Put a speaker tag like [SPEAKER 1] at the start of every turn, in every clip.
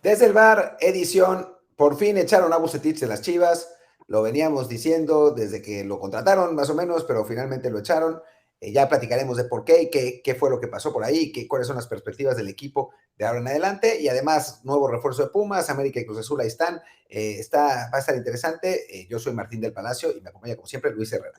[SPEAKER 1] Desde el bar, edición, por fin echaron a Vucetich de las Chivas, lo veníamos diciendo desde que lo contrataron más o menos, pero finalmente lo echaron. Ya platicaremos de por qué y qué fue lo que pasó por ahí, cuáles son las perspectivas del equipo de ahora en adelante. Y además, nuevo refuerzo de Pumas, América y Cruz Azul, ahí están. Va a estar interesante. Yo soy Martín del Palacio y me acompaña como siempre Luis Herrera.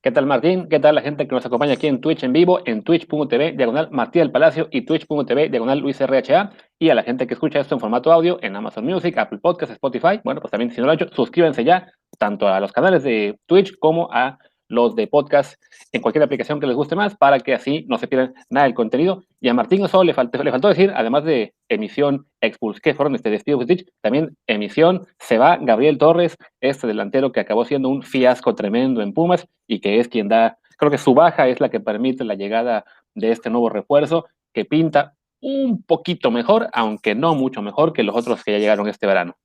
[SPEAKER 2] ¿Qué tal, Martín? ¿Qué tal la gente que nos acompaña aquí en Twitch en vivo, en twitch.tv, diagonal Martín del Palacio y twitch.tv, diagonal Luis RHA? Y a la gente que escucha esto en formato audio en Amazon Music, Apple Podcasts, Spotify. Bueno, pues también si no lo han hecho, suscríbanse ya, tanto a los canales de Twitch como a los de podcast en cualquier aplicación que les guste más, para que así no se pierdan nada del contenido. Y a Martín solo le faltó decir, además de emisión, que fueron despidos de Twitch, también emisión, se va Gabriel Torres, este delantero que acabó siendo un fiasco tremendo en Pumas y que es quien da, creo que su baja es la que permite la llegada de este nuevo refuerzo que pinta un poquito mejor, aunque no mucho mejor que los otros que ya llegaron este verano.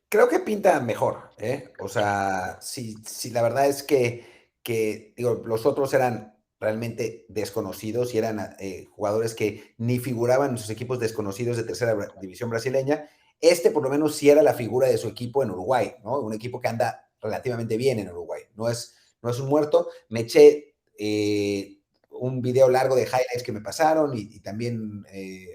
[SPEAKER 1] Creo que pinta mejor, ¿eh? O sea, sí, la verdad es digo, los otros eran realmente desconocidos y eran jugadores que ni figuraban en sus equipos desconocidos de tercera división brasileña. Este por lo menos sí era la figura de su equipo en Uruguay, ¿no? Un equipo que anda relativamente bien en Uruguay. No es un muerto. Me eché un video largo de highlights que me pasaron y también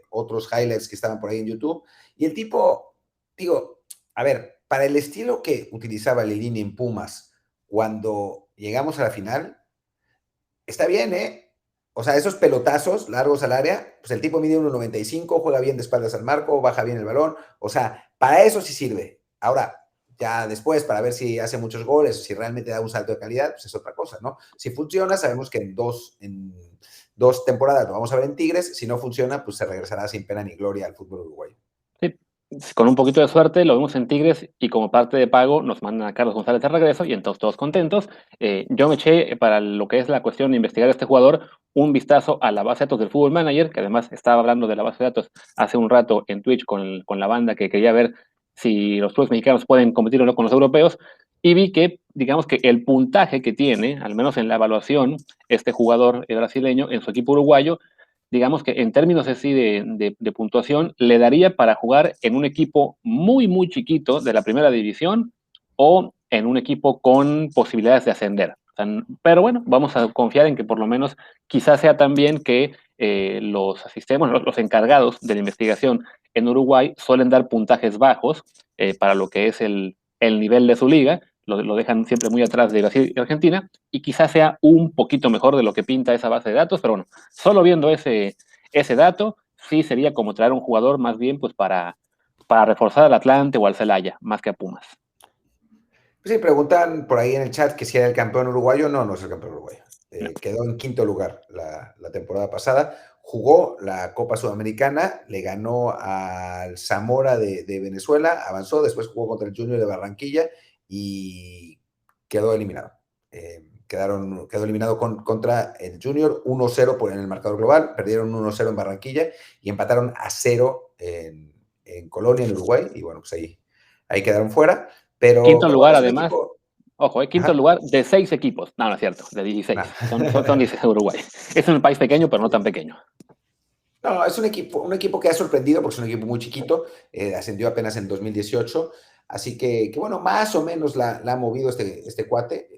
[SPEAKER 1] otros highlights que estaban por ahí en YouTube. Y el tipo, digo, a ver, para el estilo que utilizaba Lilini en Pumas cuando llegamos a la final, está bien, ¿eh? O sea, esos pelotazos largos al área, pues el tipo mide 1.95, juega bien de espaldas al marco, baja bien el balón. O sea, para eso sí sirve. Ahora, ya después, para ver si hace muchos goles, si realmente da un salto de calidad, pues es otra cosa, ¿no? Si funciona, sabemos que en dos temporadas lo vamos a ver en Tigres. Si no funciona, pues se regresará sin pena ni gloria al fútbol uruguayo.
[SPEAKER 2] Sí, con un poquito de suerte lo vemos en Tigres y como parte de pago nos mandan a Carlos González de regreso y entonces todos contentos. Yo me eché para lo que es la cuestión de investigar a este jugador un vistazo a la base de datos del Fútbol Manager, que además estaba hablando de la base de datos hace un rato en Twitch con la banda que quería ver si los clubes mexicanos pueden competir o no con los europeos, y vi que, digamos que el puntaje que tiene, al menos en la evaluación, este jugador brasileño en su equipo uruguayo, digamos que en términos así de puntuación, le daría para jugar en un equipo muy, muy chiquito de la primera división o en un equipo con posibilidades de ascender. O sea, pero bueno, vamos a confiar en que por lo menos quizás sea también que los asistentes, bueno, los encargados de la investigación en Uruguay suelen dar puntajes bajos para lo que es el nivel de su liga, lo dejan siempre muy atrás de Brasil y Argentina, y quizás sea un poquito mejor de lo que pinta esa base de datos, pero bueno, solo viendo ese dato, sí sería como traer un jugador más bien pues para reforzar al Atlante o al Celaya, más que a Pumas.
[SPEAKER 1] Sí, preguntan por ahí en el chat que si era el campeón uruguayo. No, no es el campeón uruguayo.
[SPEAKER 2] No.
[SPEAKER 1] Quedó en quinto lugar la temporada pasada. Jugó la Copa Sudamericana, le ganó al Zamora de Venezuela, avanzó, después jugó contra el Junior de Barranquilla y quedó eliminado. Quedó eliminado contra el Junior 1-0 en el marcador global, perdieron 1-0 en Barranquilla y empataron a 0 en Colonia, en Uruguay, y bueno, pues ahí quedaron fuera.
[SPEAKER 2] Quinto
[SPEAKER 1] Pero
[SPEAKER 2] lugar
[SPEAKER 1] bueno, es un
[SPEAKER 2] además,
[SPEAKER 1] equipo.
[SPEAKER 2] ojo, quinto
[SPEAKER 1] Ajá,
[SPEAKER 2] lugar de 6 equipos. No, no es cierto, de 16.
[SPEAKER 1] no.
[SPEAKER 2] Son 16 de Uruguay. Es un país pequeño, pero no tan pequeño.
[SPEAKER 1] No, es un equipo que ha sorprendido porque es un equipo muy chiquito, ascendió apenas en 2018, así que bueno, más o menos la ha movido este cuate.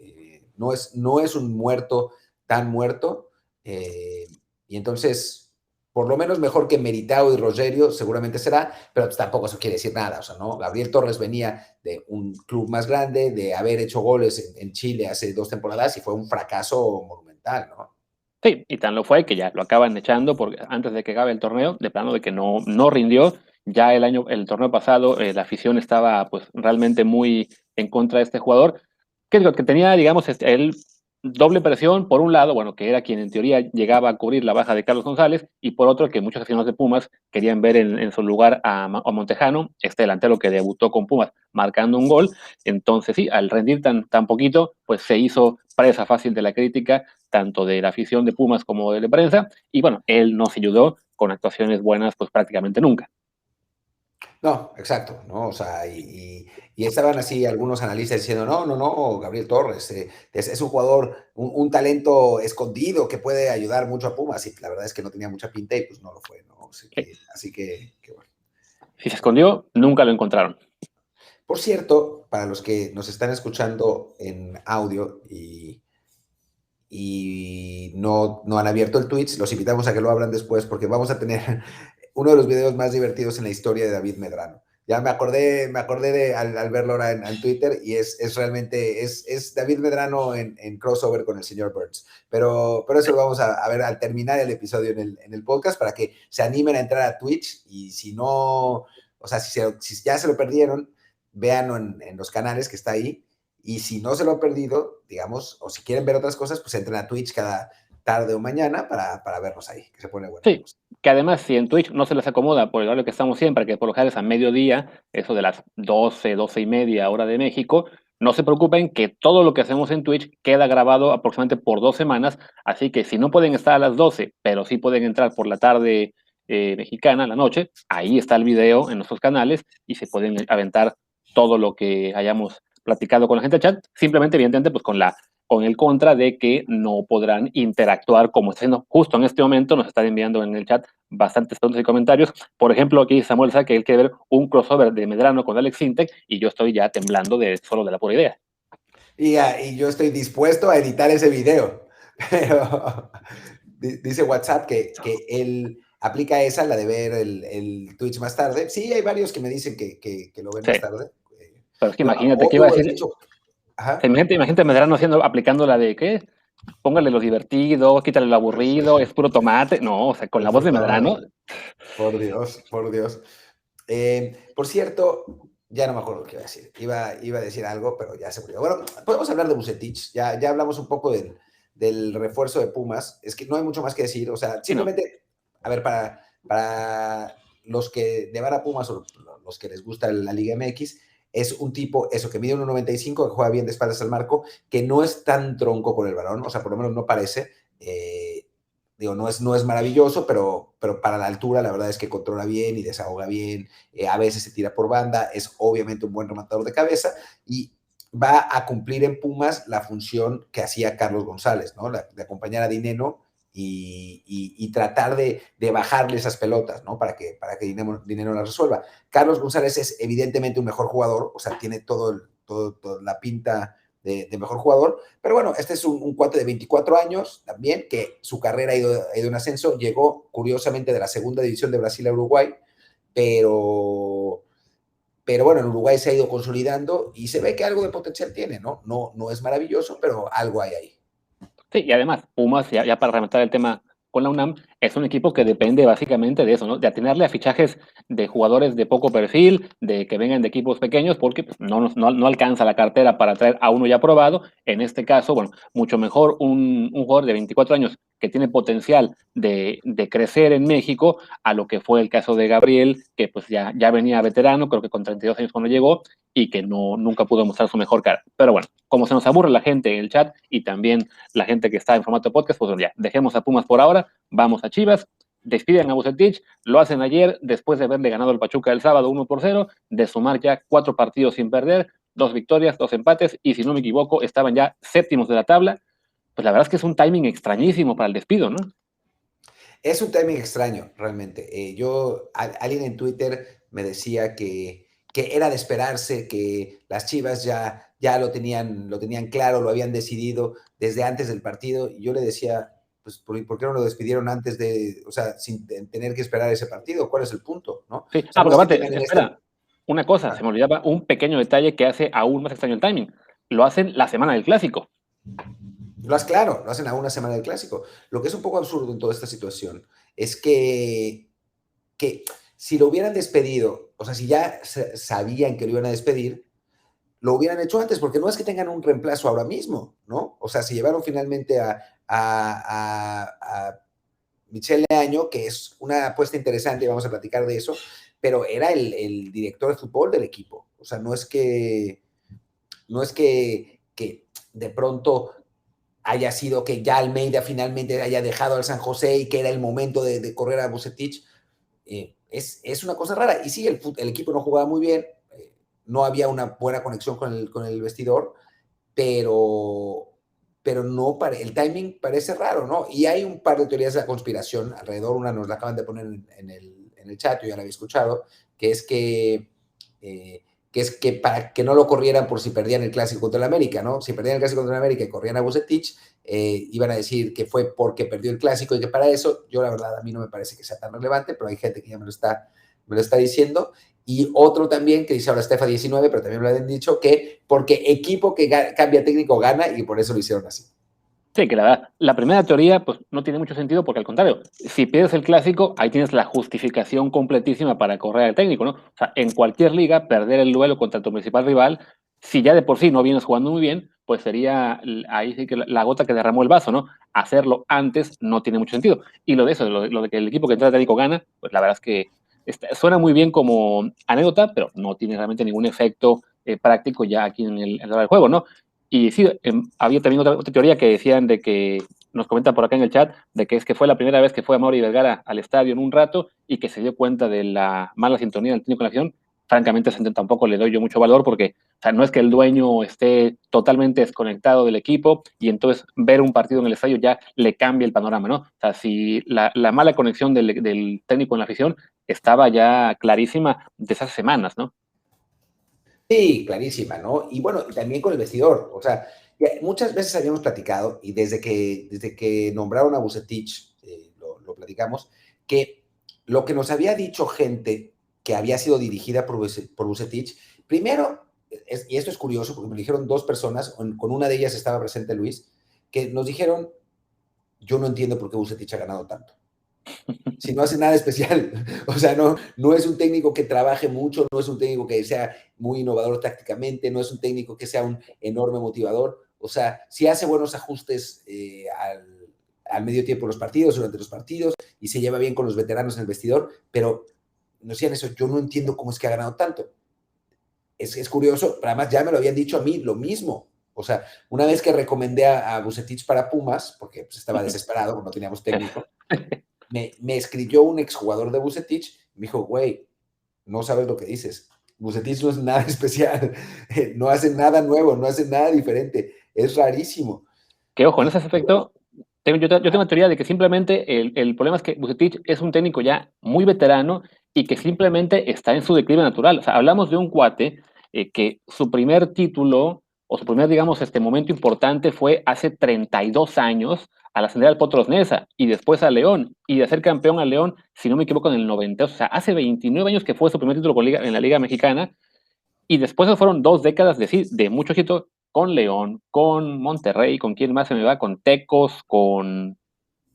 [SPEAKER 1] No es un muerto tan muerto, eh, y entonces, por lo menos mejor que Meritao y Rogerio seguramente será, pero pues tampoco eso quiere decir nada. O sea, ¿no? Gabriel Torres venía de un club más grande, de haber hecho goles en Chile hace 2 temporadas y fue un fracaso monumental, ¿no?
[SPEAKER 2] Sí, y tan lo fue que ya lo acaban echando porque antes de que acabe el torneo, de plano de que no rindió. Ya el torneo pasado, la afición estaba pues realmente muy en contra de este jugador, que es lo que tenía, digamos, él doble presión, por un lado, bueno, que era quien en teoría llegaba a cubrir la baja de Carlos González, y por otro, que muchos aficionados de Pumas querían ver en su lugar a Montejano, este delantero que debutó con Pumas marcando un gol. Entonces, sí, al rendir tan poquito, pues se hizo presa fácil de la crítica, tanto de la afición de Pumas como de la prensa, y bueno, él no se ayudó con actuaciones buenas, pues prácticamente nunca.
[SPEAKER 1] No, exacto, ¿no? O sea, y estaban así algunos analistas diciendo, no, Gabriel Torres es un jugador, un talento escondido que puede ayudar mucho a Pumas, y la verdad es que no tenía mucha pinta y pues no lo fue, ¿no? Así que bueno.
[SPEAKER 2] Si se escondió, nunca lo encontraron.
[SPEAKER 1] Por cierto, para los que nos están escuchando en audio y no han abierto el Twitch, los invitamos a que lo abran después porque vamos a tener uno de los videos más divertidos en la historia de David Medrano. Ya me acordé al verlo ahora en Twitter y es realmente, es David Medrano en crossover con el señor Burns. Pero eso lo vamos a ver al terminar el episodio en el podcast para que se animen a entrar a Twitch y si no, o sea, si ya se lo perdieron, véanlo en los canales que está ahí. Y si no se lo han perdido, digamos, o si quieren ver otras cosas, pues entren a Twitch cada tarde o mañana para vernos ahí, que se pone buena la
[SPEAKER 2] Sí,
[SPEAKER 1] cosa.
[SPEAKER 2] que además si en Twitch no se les acomoda por el horario que estamos siempre, que por lo general es a mediodía, eso de las 12, 12:30 hora de México, no se preocupen que todo lo que hacemos en Twitch queda grabado aproximadamente por 2 semanas, así que si no pueden estar a las 12, pero sí pueden entrar por la tarde mexicana, la noche, ahí está el video en nuestros canales y se pueden aventar todo lo que hayamos platicado con la gente del chat, simplemente evidentemente pues con el contra de que no podrán interactuar como está haciendo justo en este momento. Nos están enviando en el chat bastantes preguntas y comentarios. Por ejemplo, aquí Samuel sabe que él quiere ver un crossover de Medrano con Alex Sintek y yo estoy ya temblando de solo de la pura idea.
[SPEAKER 1] Y yo estoy dispuesto a editar ese video. Pero dice WhatsApp que él aplica esa, la de ver el Twitch más tarde. Sí, hay varios que me dicen que lo ven
[SPEAKER 2] Sí,
[SPEAKER 1] más tarde.
[SPEAKER 2] pero es que
[SPEAKER 1] Yo,
[SPEAKER 2] imagínate que iba a
[SPEAKER 1] obvio, de
[SPEAKER 2] decir,
[SPEAKER 1] hecho, ajá.
[SPEAKER 2] imagínate Medrano aplicando la de ¿qué? Póngale lo divertido, quítale lo aburrido, es puro tomate. No, o sea, con la voz de Medrano.
[SPEAKER 1] Por Dios, por Dios. Por cierto, ya no me acuerdo qué iba a decir. Iba a decir algo, pero ya se murió. Bueno, podemos hablar de Vucetich. Ya hablamos un poco del refuerzo de Pumas. Es que no hay mucho más que decir. O sea,
[SPEAKER 2] No.
[SPEAKER 1] simplemente, a ver, para los que le van a Pumas o los que les gusta la Liga MX, es un tipo, eso, que mide 1,95, que juega bien de espaldas al marco, que no es tan tronco con el balón, o sea, por lo menos no parece. Digo, no es maravilloso, pero para la altura la verdad es que controla bien y desahoga bien, a veces se tira por banda, es obviamente un buen rematador de cabeza y va a cumplir en Pumas la función que hacía Carlos González, ¿no? De acompañar a Dineno y tratar de bajarle esas pelotas, ¿no? Para que Dineno la resuelva. Carlos González es evidentemente un mejor jugador, o sea, tiene toda la pinta de mejor jugador. Pero bueno, este es un cuate de 24 años también, que su carrera ha ido en ascenso. Llegó, curiosamente, de la segunda división de Brasil a Uruguay, pero, pero bueno, en Uruguay se ha ido consolidando y se ve que algo de potencial tiene, ¿no? No es maravilloso, pero algo hay ahí.
[SPEAKER 2] Sí, y además, Pumas, ya para rematar el tema con la UNAM, es un equipo que depende básicamente de eso, ¿no? De atinarle a fichajes de jugadores de poco perfil, de que vengan de equipos pequeños, porque pues, no alcanza la cartera para traer a uno ya probado. En este caso, bueno, mucho mejor un jugador de 24 años que tiene potencial de crecer en México, a lo que fue el caso de Gabriel, que pues ya venía veterano, creo que con 32 años cuando llegó, y que nunca pudo mostrar su mejor cara. Pero bueno, como se nos aburre la gente en el chat y también la gente que está en formato podcast, pues ya, dejemos a Pumas por ahora, vamos a Chivas, despiden a Bucetich, lo hacen ayer después de haberle ganado al Pachuca el sábado 1-0, de sumar ya 4 partidos sin perder, 2 victorias, 2 empates, y si no me equivoco, estaban ya séptimos de la tabla. Pues la verdad es que es un timing extrañísimo para el despido, ¿no?
[SPEAKER 1] Es un timing extraño, realmente. Alguien en Twitter me decía que era de esperarse, que las Chivas ya lo tenían claro, lo habían decidido desde antes del partido. Y yo le decía, pues, ¿por qué no lo despidieron antes o sea, sin tener que esperar ese partido? ¿Cuál es el punto? ¿No? O
[SPEAKER 2] Sí,
[SPEAKER 1] sea, no
[SPEAKER 2] porque
[SPEAKER 1] es que
[SPEAKER 2] aparte,
[SPEAKER 1] tengan en este...
[SPEAKER 2] espera, una cosa, se
[SPEAKER 1] Ajá.
[SPEAKER 2] me olvidaba un pequeño detalle que hace aún más extraño el timing. Lo hacen la semana del clásico.
[SPEAKER 1] Claro, lo hacen a una semana del clásico. Lo que es un poco absurdo en toda esta situación es que si lo hubieran despedido, o sea, si ya sabían que lo iban a despedir, lo hubieran hecho antes, porque no es que tengan un reemplazo ahora mismo, ¿no? O sea, se llevaron finalmente a Michel Leaño, que es una apuesta interesante, y vamos a platicar de eso, pero era el director de fútbol del equipo. O sea, no es que de pronto haya sido que ya Almeida finalmente haya dejado al San José y que era el momento de correr a Bucetich. Es una cosa rara. Y sí, el equipo no jugaba muy bien, no había una buena conexión con el vestidor, pero, pero no el timing parece raro, ¿no? Y hay un par de teorías de la conspiración alrededor, una nos la acaban de poner en el chat, yo ya la había escuchado, que es que para que no lo corrieran por si perdían el clásico contra el América, ¿no? Si perdían el clásico contra el América y corrían a Vucetich, iban a decir que fue porque perdió el clásico y que para eso, yo la verdad, a mí no me parece que sea tan relevante, pero hay gente que ya me lo está diciendo. Y otro también que dice ahora Estefa 19, pero también me lo han dicho, que porque equipo que cambia técnico gana y por eso lo hicieron así.
[SPEAKER 2] Sí, que la verdad, la primera teoría pues no tiene mucho sentido porque al contrario, si pierdes el clásico, ahí tienes la justificación completísima para correr al técnico, ¿no? O sea, en cualquier liga, perder el duelo contra tu principal rival, si ya de por sí no vienes jugando muy bien, pues sería ahí sí que la gota que derramó el vaso, ¿no? Hacerlo antes no tiene mucho sentido. Y lo de eso, lo de que el equipo que entra al técnico gana, pues la verdad es que suena muy bien como anécdota, pero no tiene realmente ningún efecto práctico ya aquí en el juego, ¿no? Y sí, había también otra teoría que decían de que, nos comentan por acá en el chat, de que es que fue la primera vez que fue a Mauri Vergara al estadio en un rato y que se dio cuenta de la mala sintonía del técnico con la afición. Francamente, tampoco le doy yo mucho valor porque, o sea, no es que el dueño esté totalmente desconectado del equipo y entonces ver un partido en el estadio ya le cambia el panorama, ¿no? O sea, si la mala conexión del técnico con la afición estaba ya clarísima desde hace semanas, ¿no?
[SPEAKER 1] Sí, clarísima, ¿no? Y bueno, también con el vestidor. O sea, muchas veces habíamos platicado, y desde que nombraron a Vucetich, lo platicamos, que lo que nos había dicho gente que había sido dirigida por Vucetich, primero, y esto es curioso, porque me dijeron dos personas, con una de ellas estaba presente Luis, que nos dijeron, yo no entiendo por qué Vucetich ha ganado tanto si no hace nada especial. O sea, no es un técnico que trabaje mucho, no es un técnico que sea muy innovador tácticamente, no es un técnico que sea un enorme motivador. O sea, sí hace buenos ajustes al medio tiempo de los partidos, durante los partidos, y se lleva bien con los veteranos en el vestidor, pero no decían eso, yo no entiendo cómo es que ha ganado tanto. Es curioso, pero además ya me lo habían dicho a mí lo mismo. O sea, una vez que recomendé a Vucetich para Pumas, porque pues, estaba desesperado, porque no teníamos técnico, me escribió un exjugador de Vucetich, me dijo, güey, no sabes lo que dices. Vucetich no es nada especial, no hace nada nuevo, no hace nada diferente, es rarísimo.
[SPEAKER 2] Que ojo, en
[SPEAKER 1] Y
[SPEAKER 2] ese aspecto, yo tengo una teoría de que simplemente el problema es que Vucetich es un técnico ya muy veterano y que simplemente está en su declive natural. O sea, hablamos de un cuate que su primer título o su primer, digamos, momento importante fue hace 32 años al ascender al Potros Neza y después a León y de ser campeón a León, si no me equivoco, en el 92. O sea, hace 29 años que fue su primer título en la Liga Mexicana y después fueron 2 décadas de mucho éxito con León, con Monterrey, con quién más se me va, con Tecos,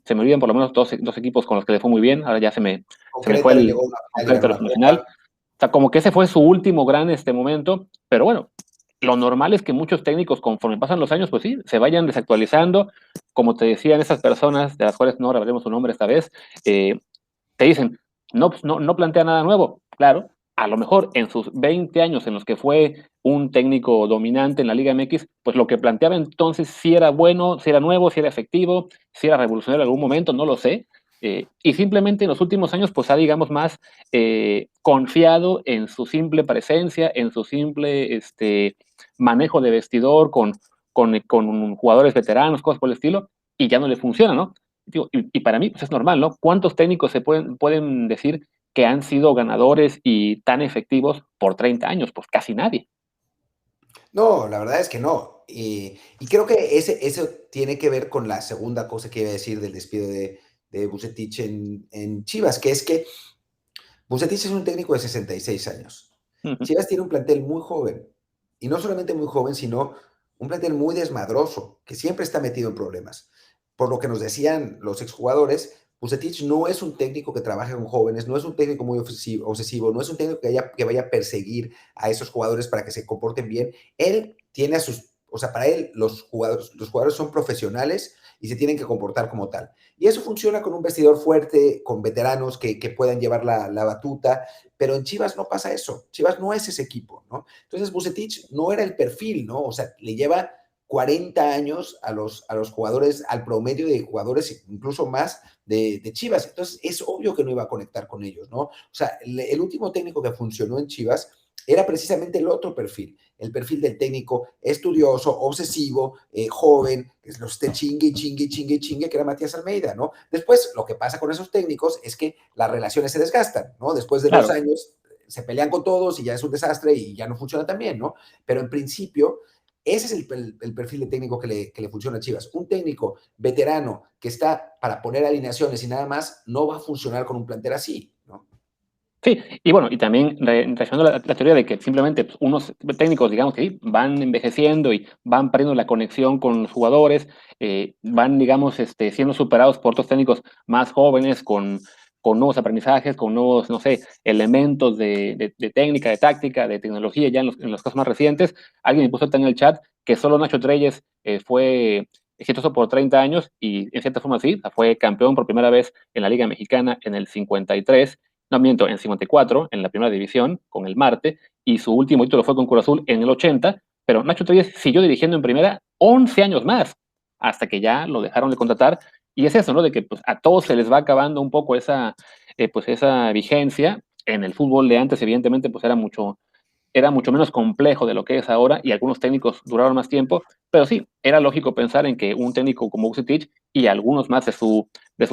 [SPEAKER 2] se me olvidan por lo menos dos equipos con los que le fue muy bien, ahora ya
[SPEAKER 1] con
[SPEAKER 2] se me fue
[SPEAKER 1] Querétaro
[SPEAKER 2] el
[SPEAKER 1] llegó a una final y ganó
[SPEAKER 2] concreto
[SPEAKER 1] una
[SPEAKER 2] nacional.
[SPEAKER 1] copa.
[SPEAKER 2] O sea, como que ese fue su último gran momento, pero bueno, lo normal es que muchos técnicos, conforme pasan los años, pues sí, se vayan desactualizando. Como te decían esas personas, de las cuales no revelaremos su nombre esta vez, te dicen, no, pues no plantea nada nuevo. Claro, a lo mejor en sus 20 años en los que fue un técnico dominante en la Liga MX, pues lo que planteaba entonces si era bueno, si era nuevo, si era efectivo, si era revolucionario en algún momento, no lo sé. Y simplemente en los últimos años, pues ha, digamos, más confiado en su simple presencia, en su simple manejo de vestidor con jugadores veteranos, cosas por el estilo, y ya no le funciona, ¿no? Digo, y para mí pues es normal, ¿no? ¿Cuántos técnicos pueden decir que han sido ganadores y tan efectivos por 30 años? Pues casi nadie.
[SPEAKER 1] No, la verdad es que no. Y creo que eso tiene que ver con la segunda cosa que iba a decir del despido de Vucetich en Chivas, que es que Vucetich es un técnico de 66 años.
[SPEAKER 2] Uh -huh.
[SPEAKER 1] Chivas tiene un plantel muy joven, y no solamente muy joven, sino un plantel muy desmadroso, que siempre está metido en problemas. Por lo que nos decían los exjugadores, Vucetich no es un técnico que trabaje con jóvenes, no es un técnico muy obsesivo, no es un técnico que vaya a perseguir a esos jugadores para que se comporten bien. Él tiene a sus, o sea, para él los jugadores son profesionales y se tienen que comportar como tal. Y eso funciona con un vestidor fuerte, con veteranos que puedan llevar la batuta, pero en Chivas no pasa eso. Chivas no es ese equipo, ¿no? Entonces Vucetich no era el perfil, ¿no? O sea, le lleva 40 años a los jugadores, al promedio de jugadores, incluso más de Chivas. Entonces es obvio que no iba a conectar con ellos, ¿no? O sea, el último técnico que funcionó en Chivas era precisamente el otro perfil, el perfil del técnico estudioso, obsesivo, joven, que los esté chingue, chingue, chingue, chingue, que era Matías Almeida, ¿no? Después, lo que pasa con esos técnicos es que las relaciones se desgastan, ¿no? Después de 2
[SPEAKER 2] Claro.
[SPEAKER 1] años, se pelean con todos y ya es un desastre y ya no funciona tan bien, ¿no? Pero en principio, ese es el perfil de técnico que le funciona a Chivas. Un técnico veterano que está para poner alineaciones y nada más, no va a funcionar con un plantel así, ¿no?
[SPEAKER 2] Sí, y bueno, y también reaccionando a la teoría de que simplemente pues, unos técnicos, digamos que sí, van envejeciendo y van perdiendo la conexión con los jugadores, van, digamos, siendo superados por otros técnicos más jóvenes, con nuevos aprendizajes, con nuevos, no sé, elementos de técnica, de táctica, de tecnología, ya en los casos más recientes. Alguien me puso en el chat que solo Nacho Treyes fue exitoso por 30 años y en cierta forma sí, fue campeón por primera vez en la Liga Mexicana en el 53, no miento, en 54, en la primera división, con el Marte, y su último título fue con Cruz Azul en el 80, pero Nacho Treyes siguió dirigiendo en primera 11 años más, hasta que ya lo dejaron de contratar, y es eso, ¿no? De que pues, a todos se les va acabando un poco pues, esa vigencia. En el fútbol de antes, evidentemente, pues era mucho menos complejo de lo que es ahora y algunos técnicos duraron más tiempo, pero sí, era lógico pensar en que un técnico como Vucetich y algunos más de su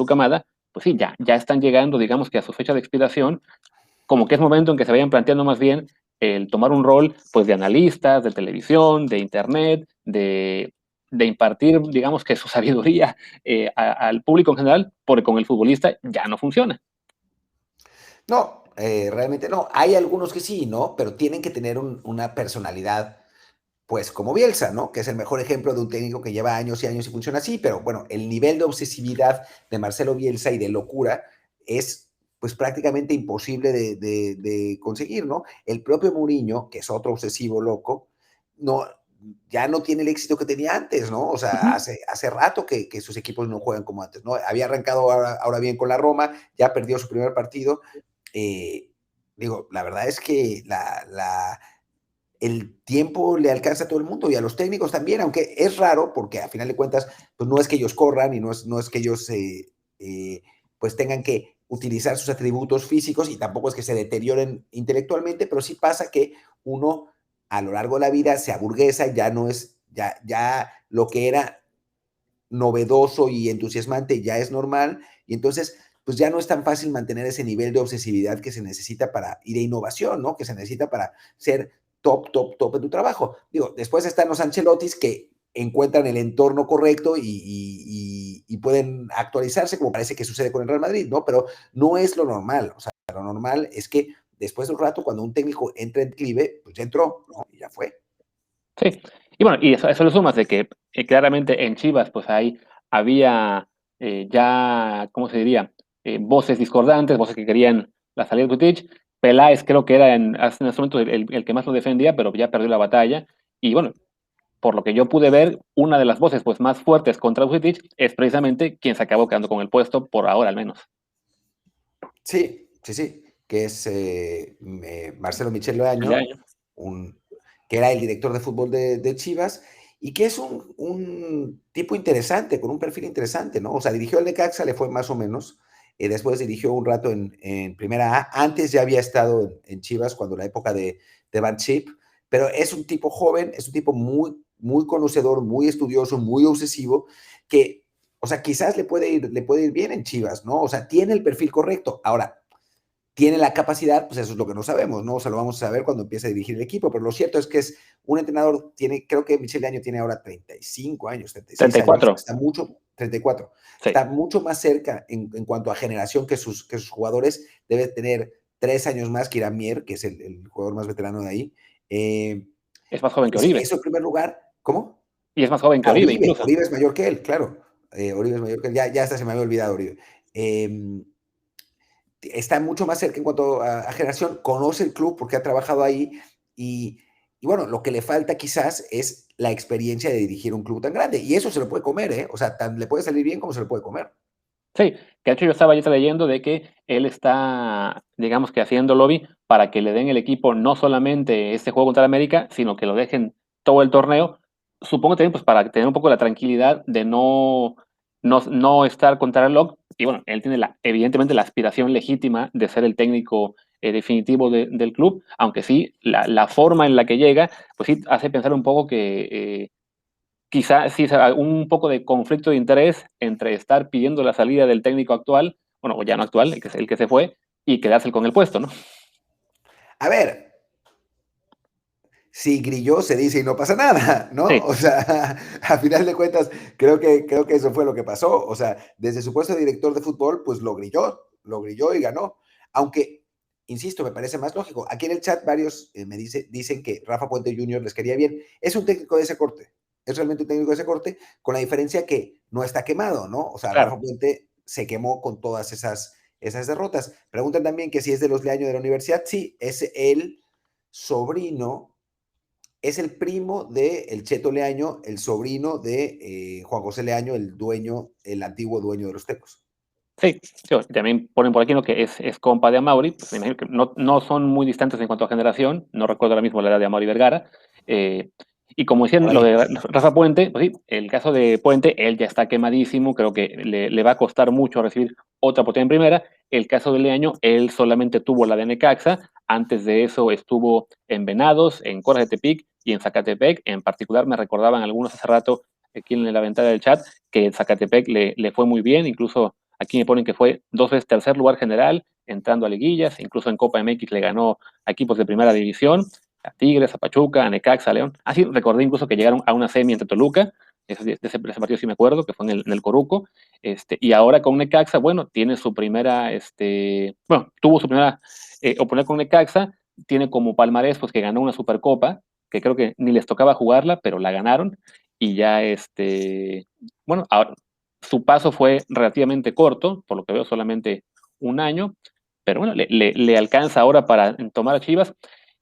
[SPEAKER 2] camada, pues sí, ya están llegando, digamos que a su fecha de expiración, como que es momento en que se vayan planteando más bien el tomar un rol pues de analistas, de televisión, de internet, de impartir, digamos que su sabiduría al público en general, porque con el futbolista ya no funciona.
[SPEAKER 1] No, realmente no. Hay algunos que sí, ¿no? Pero tienen que tener una personalidad, pues como Bielsa, ¿no? Que es el mejor ejemplo de un técnico que lleva años y años y funciona así, pero bueno, el nivel de obsesividad de Marcelo Bielsa y de locura es pues prácticamente imposible de conseguir, ¿no? El propio Mourinho, que es otro obsesivo loco, no, ya no tiene el éxito que tenía antes, ¿no? O
[SPEAKER 2] Uh
[SPEAKER 1] sea,
[SPEAKER 2] -huh.
[SPEAKER 1] hace rato que sus equipos no juegan como antes, ¿no? Había arrancado ahora bien con la Roma, ya perdió su primer partido. Eh, Digo, la verdad es que el tiempo le alcanza a todo el mundo y a los técnicos también, aunque es raro porque a final de cuentas, pues no es que ellos corran y no es que ellos pues tengan que utilizar sus atributos físicos y tampoco es que se deterioren intelectualmente, pero sí pasa que uno a lo largo de la vida se aburguesa, ya no es, ya lo que era novedoso y entusiasmante ya es normal y entonces pues ya no es tan fácil mantener ese nivel de obsesividad que se necesita para, y de innovación, ¿no? Que se necesita para ser top en tu trabajo. Digo, después están los Ancelottis que encuentran el entorno correcto y pueden actualizarse, como parece que sucede con el Real Madrid, ¿no? Pero no es lo normal. O sea, lo normal es que después de un rato, cuando un técnico entra en clive, pues ya entró, ¿no? Y ya fue.
[SPEAKER 2] Sí, y bueno, y eso le sumas de que claramente en Chivas, pues ahí había ya, ¿cómo se diría? Voces discordantes, voces que querían la salida de Butic. Peláez creo que era en ese momento el que más lo defendía, pero ya perdió la batalla. Y bueno, por lo que yo pude ver, una de las voces pues, más fuertes contra Butic es precisamente quien se acabó quedando con el puesto, por ahora al menos.
[SPEAKER 1] Sí, que es Marcelo Michel Leaño,
[SPEAKER 2] Ya.
[SPEAKER 1] un, que era el director de fútbol de Chivas, y que es un tipo interesante, con un perfil interesante, ¿no? O sea, dirigió el Necaxa, le fue más o menos, después dirigió un rato en Primera A, antes ya había estado en Chivas cuando la época de Van Chip, pero es un tipo joven, es un tipo muy conocedor, muy estudioso, muy obsesivo, que o sea, quizás le puede ir bien en Chivas, ¿no? O sea, tiene el perfil correcto. Ahora, tiene la capacidad, pues eso es lo que no sabemos, ¿no? O sea, lo vamos a saber cuando empiece a dirigir el equipo, pero lo cierto es que es un entrenador, creo que Michel Año tiene ahora 35 años, 36 años,
[SPEAKER 2] 34.
[SPEAKER 1] está mucho, 34,
[SPEAKER 2] Sí,
[SPEAKER 1] está mucho más cerca en cuanto a generación que sus jugadores, debe tener 3 años más que Irán Mier, que es el jugador más veterano de ahí.
[SPEAKER 2] es más joven que
[SPEAKER 1] Entonces,
[SPEAKER 2] Oribe.
[SPEAKER 1] eso en primer lugar, ¿cómo?
[SPEAKER 2] Y es más joven que
[SPEAKER 1] Ah,
[SPEAKER 2] Oribe incluso.
[SPEAKER 1] Oribe es mayor que él, claro. Oribe es mayor que él, ya hasta se me había olvidado Oribe. Está mucho más cerca en cuanto a generación, conoce el club porque ha trabajado ahí y, y, bueno, lo que le falta quizás es la experiencia de dirigir un club tan grande y eso se lo puede comer, ¿eh? O sea, le puede salir bien como se lo puede comer.
[SPEAKER 2] Sí, que de hecho yo estaba ya leyendo de que él está, digamos que haciendo lobby para que le den el equipo no solamente este juego contra el América, sino que lo dejen todo el torneo. Supongo también pues para tener un poco la tranquilidad de no estar contra el reloj. Y bueno, él tiene evidentemente la aspiración legítima de ser el técnico definitivo del club, aunque sí, la forma en la que llega, pues sí hace pensar un poco que quizá sí sea un poco de conflicto de interés entre estar pidiendo la salida del técnico actual, bueno, o ya no actual, el que se fue, y quedarse con el puesto, ¿no?
[SPEAKER 1] A ver, si grilló se dice y no pasa nada, ¿no?
[SPEAKER 2] Sí,
[SPEAKER 1] O sea, a final de cuentas, creo que eso fue lo que pasó. O sea, desde su puesto de director de fútbol, pues lo grilló y ganó. Aunque, insisto, me parece más lógico. Aquí en el chat varios dicen que Rafa Puente Jr. les quería bien. Es un técnico de ese corte. Es realmente un técnico de ese corte, con la diferencia que no está quemado, ¿no? O sea,
[SPEAKER 2] claro.
[SPEAKER 1] Rafa Puente se quemó con todas esas derrotas. Preguntan también que si es de los Leaño de la universidad. Sí, es el sobrino, es el primo de el Cheto Leaño, el sobrino de Juan José Leaño, el dueño, el antiguo dueño de los Tecos.
[SPEAKER 2] Sí, sí, también ponen por aquí, ¿no?, que es compa de Amaury, pues me imagino que no son muy distantes en cuanto a generación, no recuerdo ahora mismo la edad de Amaury Vergara, eh, y como decían
[SPEAKER 1] Por
[SPEAKER 2] lo
[SPEAKER 1] ahí.
[SPEAKER 2] de Rafa Puente, pues sí, el caso de Puente, él ya está quemadísimo, creo que le va a costar mucho recibir otra oportunidad en primera. El caso de Leaño, él solamente tuvo la de Necaxa, antes de eso estuvo en Venados, en Coras de Tepic y en Zacatepec. En particular me recordaban algunos hace rato aquí en la ventana del chat que Zacatepec le fue muy bien, incluso aquí me ponen que fue 2 veces tercer lugar general, entrando a liguillas, incluso en Copa MX le ganó a equipos de primera división, a Tigres, a Pachuca, a Necaxa, a León. Así recordé incluso que llegaron a una semi entre Toluca, ese partido sí me acuerdo, que fue en el Coruco, y ahora con Necaxa, bueno, tiene su primera, bueno, tuvo su primera oportunidad con Necaxa, tiene como palmarés pues que ganó una Supercopa, que creo que ni les tocaba jugarla, pero la ganaron, y ya bueno, ahora, su paso fue relativamente corto, por lo que veo solamente un año, pero bueno, le alcanza ahora para tomar a Chivas.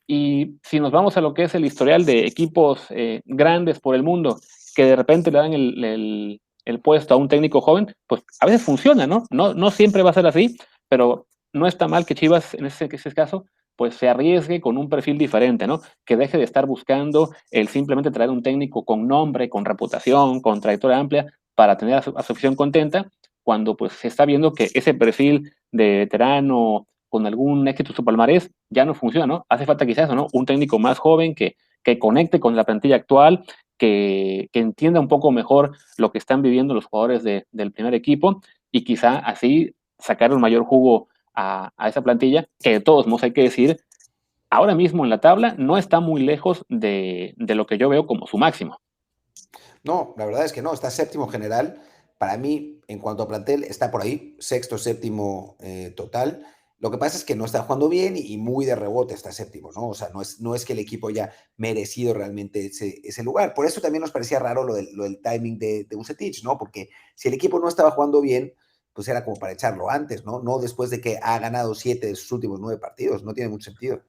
[SPEAKER 2] Y si nos vamos a lo que es el historial de equipos grandes por el mundo, que de repente le dan el puesto a un técnico joven, pues a veces funciona, ¿no? No siempre va a ser así, pero no está mal que Chivas, en ese caso, pues se arriesgue con un perfil diferente, ¿no? Que deje de estar buscando el simplemente traer un técnico con nombre, con reputación, con trayectoria amplia, para tener a su afición contenta, cuando pues se está viendo que ese perfil de veterano con algún éxito en su palmarés ya no funciona, ¿no? Hace falta quizás eso, ¿no? Un técnico más joven que conecte con la plantilla actual, que entienda un poco mejor lo que están viviendo los jugadores del primer equipo y quizá así sacar un mayor jugo a esa plantilla, que de todos modos hay que decir, ahora mismo en la tabla no está muy lejos de lo que yo veo como su máximo.
[SPEAKER 1] No, la verdad es que no, está séptimo general. Para mí, en cuanto a plantel, está por ahí, sexto, séptimo total. Lo que pasa es que no está jugando bien y muy de rebote está séptimo, ¿no? O sea, no es que el equipo haya merecido realmente ese lugar. Por eso también nos parecía raro lo del timing de Vucetich, ¿no? Porque si el equipo no estaba jugando bien, pues era como para echarlo antes, ¿no? No después de que ha ganado 7 de sus últimos 9 partidos. No tiene mucho sentido.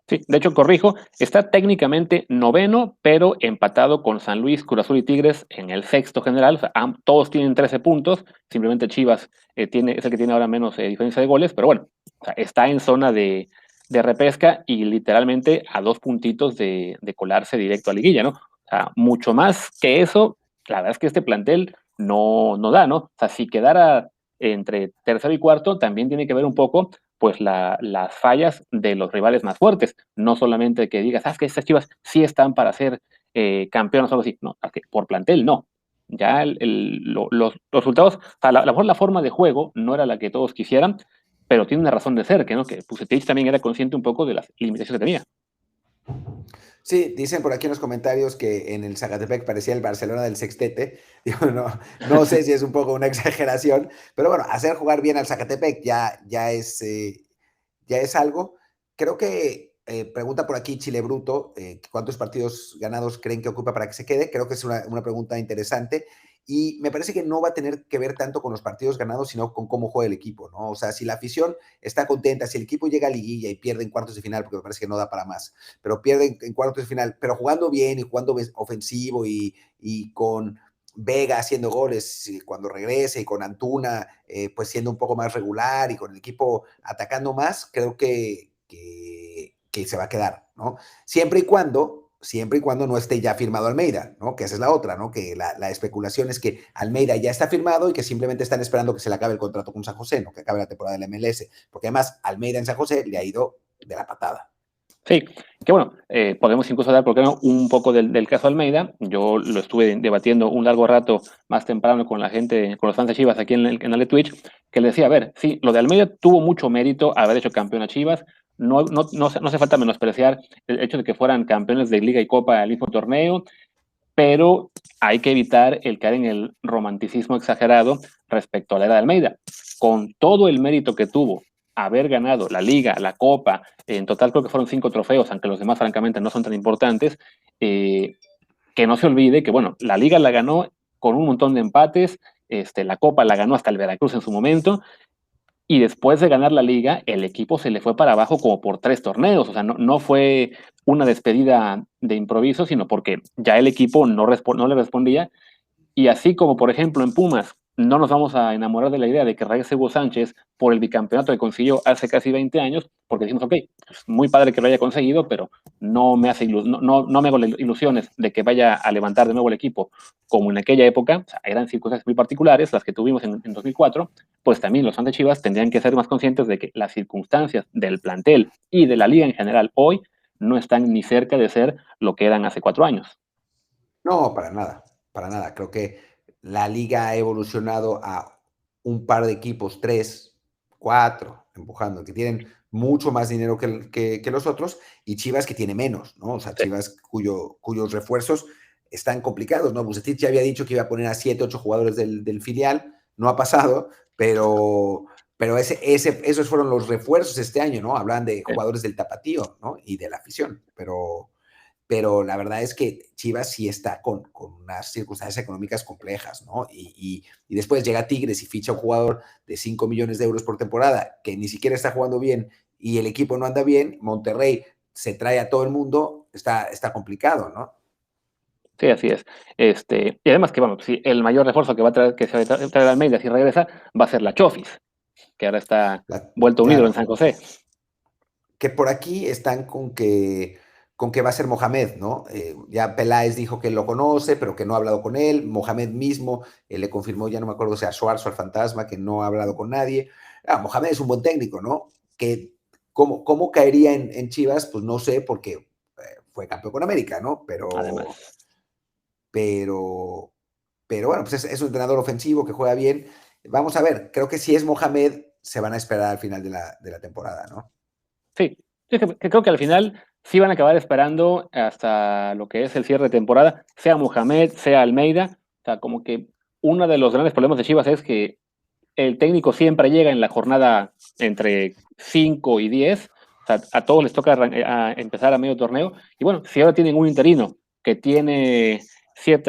[SPEAKER 2] Sí, de hecho, corrijo, está técnicamente noveno, pero empatado con San Luis, Cruz Azul y Tigres en el sexto general. O sea, todos tienen 13 puntos, simplemente Chivas es el que tiene ahora menos diferencia de goles, pero bueno, o sea, está en zona de repesca y literalmente a 2 puntitos de colarse directo a liguilla, ¿no? O sea, mucho más que eso, la verdad es que este plantel no da, ¿no? O sea, si quedara entre tercero y cuarto, también tiene que ver un poco pues las fallas de los rivales más fuertes, no solamente que digas, que estas Chivas sí están para ser campeones o algo así, no, por plantel no. Ya los resultados, o sea, a lo mejor la forma de juego no era la que todos quisieran, pero tiene una razón de ser, que no, que Pusetich también era consciente un poco de las limitaciones que tenía.
[SPEAKER 1] Sí, dicen por aquí en los comentarios que en el Zacatepec parecía el Barcelona del sextete. Digo, no sé si es un poco una exageración, pero bueno, hacer jugar bien al Zacatepec ya es algo. Creo que pregunta por aquí Chile Bruto, ¿cuántos partidos ganados creen que ocupa para que se quede? Creo que es una pregunta interesante y me parece que no va a tener que ver tanto con los partidos ganados, sino con cómo juega el equipo, ¿no? O sea, si la afición está contenta, si el equipo llega a liguilla y pierde en cuartos de final, porque me parece que no da para más, pero pierde en cuartos de final, pero jugando bien y jugando ofensivo y con Vega haciendo goles cuando regrese y con Antuna pues siendo un poco más regular y con el equipo atacando más, creo que se va a quedar, ¿no? Siempre y cuando no esté ya firmado Almeida, ¿no? Que esa es la otra, ¿no? Que la especulación es que Almeida ya está firmado y que simplemente están esperando que se le acabe el contrato con San José, ¿no? Que acabe la temporada del MLS, porque además Almeida en San José le ha ido de la patada.
[SPEAKER 2] Sí, que bueno, podemos incluso dar, ¿por qué no?, un poco del caso Almeida. Yo lo estuve debatiendo un largo rato más temprano con la gente, con los fans de Chivas aquí en el canal de Twitch, que le decía, a ver, sí, lo de Almeida tuvo mucho mérito haber hecho campeón a Chivas, no hace falta menospreciar el hecho de que fueran campeones de Liga y Copa al mismo torneo, pero hay que evitar el caer en el romanticismo exagerado respecto a la era de Almeida. Con todo el mérito que tuvo haber ganado la Liga, la Copa, en total creo que fueron 5 trofeos, aunque los demás francamente no son tan importantes, que no se olvide que, bueno, la Liga la ganó con un montón de empates, la Copa la ganó hasta el Veracruz en su momento, y después de ganar la liga, el equipo se le fue para abajo como por 3 torneos. O sea, no fue una despedida de improviso, sino porque ya el equipo no le respondía. Y así como, por ejemplo, en Pumas, no nos vamos a enamorar de la idea de que regrese Hugo Sánchez por el bicampeonato que consiguió hace casi 20 años, porque decimos, ok, pues muy padre que lo haya conseguido, pero no me hago ilusiones de que vaya a levantar de nuevo el equipo como en aquella época. O sea, eran circunstancias muy particulares las que tuvimos en 2004, pues también los fans de Chivas tendrían que ser más conscientes de que las circunstancias del plantel y de la liga en general hoy no están ni cerca de ser lo que eran hace 4 años.
[SPEAKER 1] No, para nada, para nada. Creo que la liga ha evolucionado a un par de equipos, 3, 4, empujando, que tienen mucho más dinero que los otros, y Chivas que tiene menos, ¿no? O sea,
[SPEAKER 2] Sí.
[SPEAKER 1] Chivas cuyos refuerzos están complicados, ¿no? Bucetich ya había dicho que iba a poner a 7, 8 jugadores del filial, no ha pasado, pero esos fueron los refuerzos este año, ¿no? Hablan de jugadores del tapatío, ¿no? Y de la afición, pero la verdad es que Chivas sí está con unas circunstancias económicas complejas, ¿no? Y después llega Tigres y ficha un jugador de 5 millones de euros por temporada que ni siquiera está jugando bien y el equipo no anda bien, Monterrey se trae a todo el mundo, está complicado, ¿no?
[SPEAKER 2] Sí, así es. Y además que, bueno, sí, el mayor refuerzo que va a traer, que se va a traer Almeida si regresa, va a ser la Chofis, que ahora está vuelto un ídolo en
[SPEAKER 1] Claro,
[SPEAKER 2] San José.
[SPEAKER 1] que por aquí están con que va a ser Mohamed, ¿no? Ya Peláez dijo que lo conoce, pero que no ha hablado con él. Mohamed mismo le confirmó, ya no me acuerdo si a Suárez o al Fantasma, que no ha hablado con nadie. Mohamed es un buen técnico, ¿no? ¿Cómo caería en Chivas? Pues no sé, porque fue campeón con América, ¿no?
[SPEAKER 2] Además.
[SPEAKER 1] Pero, pero bueno, pues es un entrenador ofensivo que juega bien. Vamos a ver, creo que si es Mohamed, se van a esperar al final de la temporada, ¿no?
[SPEAKER 2] Sí, sí, que creo que al final sí van a acabar esperando hasta lo que es el cierre de temporada, sea Mohamed, sea Almeida. O sea, como que uno de los grandes problemas de Chivas es que el técnico siempre llega en la jornada entre 5 y 10. O sea, a todos les toca a empezar a medio torneo. Y bueno, si ahora tienen un interino que tiene